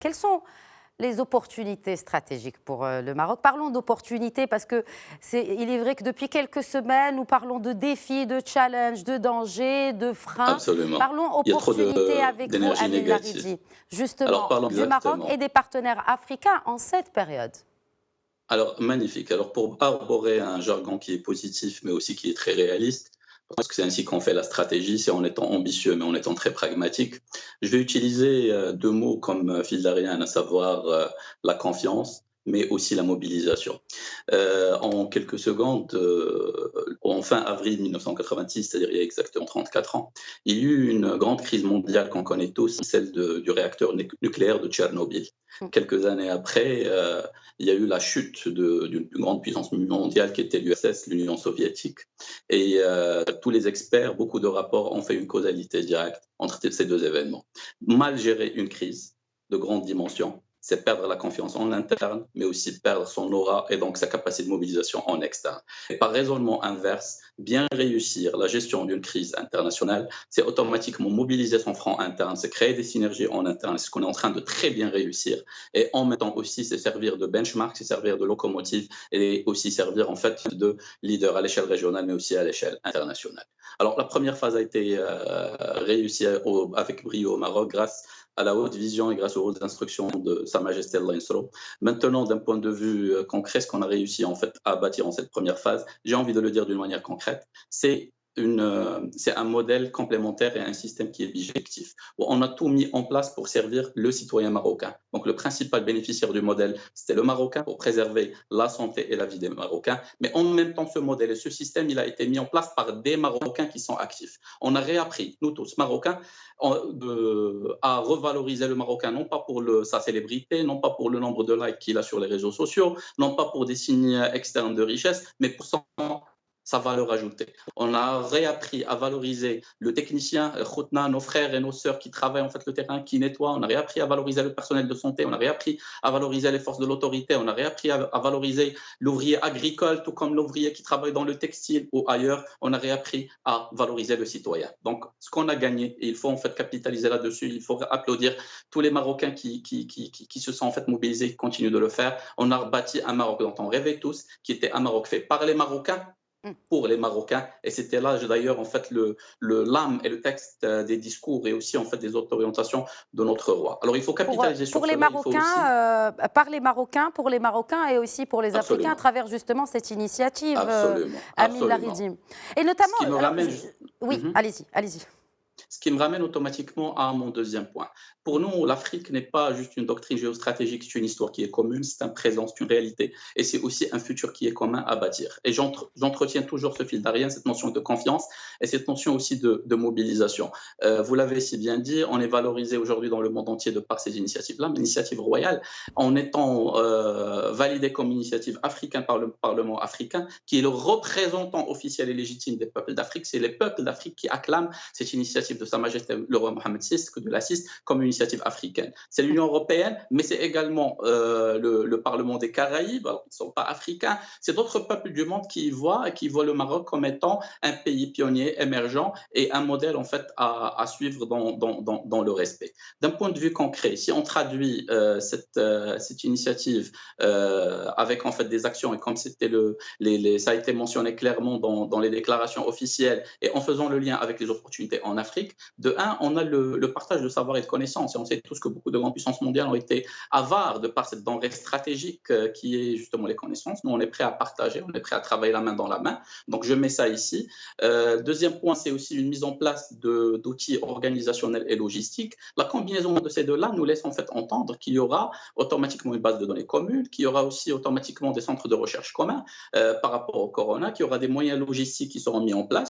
Quelles sont les opportunités stratégiques pour le Maroc? Parlons d'opportunités parce que il est vrai que depuis quelques semaines, nous parlons de défis, de challenges, de dangers, de freins. Absolument. Parlons Il y a trop opportunités avec vous, d'énergie Amine négative. Laridi, Alors justement, parlons du Maroc et exactement. des partenaires africains en cette période. Alors magnifique. Alors pour arborer un jargon qui est positif, mais aussi qui est très réaliste, parce que c'est ainsi qu'on fait la stratégie, c'est en étant ambitieux, mais en étant très pragmatique. Je vais utiliser 2 mots comme fil d'Ariane, à savoir, la confiance, mais aussi la mobilisation. En quelques secondes, en fin avril 1986, c'est-à-dire il y a exactement 34 ans, il y eut une grande crise mondiale qu'on connaît tous, celle du réacteur nucléaire de Tchernobyl. Mm. Quelques années après, il y a eu la chute d'une grande puissance mondiale qui était l'URSS, l'Union soviétique. Et tous les experts, beaucoup de rapports ont fait une causalité directe entre ces deux événements. Mal gérer une crise de grande dimension, c'est perdre la confiance en interne, mais aussi perdre son aura et donc sa capacité de mobilisation en externe. Et par raisonnement inverse, bien réussir la gestion d'une crise internationale, c'est automatiquement mobiliser son front interne, c'est créer des synergies en interne, c'est ce qu'on est en train de très bien réussir. Et en même temps aussi, c'est servir de benchmark, c'est servir de locomotive et aussi servir en fait de leader à l'échelle régionale, mais aussi à l'échelle internationale. Alors la première phase a été réussie avec brio au Maroc grâce à la haute vision et grâce aux hautes instructions de Sa Majesté Allah Yusro. Maintenant, d'un point de vue concret, ce qu'on a réussi en fait à bâtir en cette première phase, j'ai envie de le dire d'une manière concrète, c'est un modèle complémentaire et un système qui est bijectif. On a tout mis en place pour servir le citoyen marocain. Donc le principal bénéficiaire du modèle, c'était le Marocain pour préserver la santé et la vie des Marocains. Mais en même temps, ce modèle et ce système, il a été mis en place par des Marocains qui sont actifs. On a réappris, nous tous, Marocains, à revaloriser le Marocain, non pas pour sa célébrité, non pas pour le nombre de likes qu'il a sur les réseaux sociaux, non pas pour des signes externes de richesse, mais pour sa valeur ajoutée. On a réappris à valoriser le technicien, Khoutna, nos frères et nos sœurs qui travaillent en fait le terrain, qui nettoient. On a réappris à valoriser le personnel de santé. On a réappris à valoriser les forces de l'autorité. On a réappris à valoriser l'ouvrier agricole, tout comme l'ouvrier qui travaille dans le textile ou ailleurs. On a réappris à valoriser le citoyen. Donc, ce qu'on a gagné, et il faut en fait capitaliser là-dessus, il faut applaudir tous les Marocains qui se sont en fait mobilisés, qui continuent de le faire. On a bâti un Maroc dont on rêvait tous, qui était un Maroc fait par les Marocains, pour les Marocains. Et c'était là, d'ailleurs, en fait, l'âme et le texte des discours et aussi, en fait, des autres orientations de notre roi. Alors, il faut capitaliser sur Pour les cela. Il faut aussi... Marocains, par les Marocains, pour les Marocains et aussi pour les Africains à Absolument. travers justement cette initiative, Absolument. Amine Absolument. Laridi. Et Ce notamment, qui me alors, ramène... oui, Mhm. allez-y, allez-y. Ce qui me ramène automatiquement à mon deuxième point. Pour nous, l'Afrique n'est pas juste une doctrine géostratégique, c'est une histoire qui est commune, c'est un présent, c'est une réalité, et c'est aussi un futur qui est commun à bâtir. Et j'entretiens toujours ce fil d'Ariane, cette notion de confiance et cette notion aussi de mobilisation. Vous l'avez si bien dit, on est valorisé aujourd'hui dans le monde entier de par ces initiatives-là, l'initiative royale, en étant validée comme initiative africaine par le Parlement africain, qui est le représentant officiel et légitime des peuples d'Afrique. C'est les peuples d'Afrique qui acclament cette initiative de Sa Majesté le roi Mohamed VI, de la CIS, comme une initiative africaine. C'est l'Union européenne, mais c'est également le Parlement des Caraïbes, alors, qui ne sont pas africains. C'est d'autres peuples du monde qui y voient et qui voient le Maroc comme étant un pays pionnier, émergent et un modèle en fait à suivre dans le respect. D'un point de vue concret, si on traduit cette initiative avec en fait des actions et comme c'était ça a été mentionné clairement dans les déclarations officielles et en faisant le lien avec les opportunités en Afrique, de un, on a le partage de savoir et de connaissances. Et on sait tous que beaucoup de grandes puissances mondiales ont été avares de par cette denrée stratégique qui est justement les connaissances. Nous, on est prêt à partager, on est prêt à travailler la main dans la main. Donc, je mets ça ici. Deuxième point, c'est aussi une mise en place d'outils organisationnels et logistiques. La combinaison de ces deux-là nous laisse en fait entendre qu'il y aura automatiquement une base de données commune, qu'il y aura aussi automatiquement des centres de recherche communs par rapport au corona, qu'il y aura des moyens logistiques qui seront mis en place.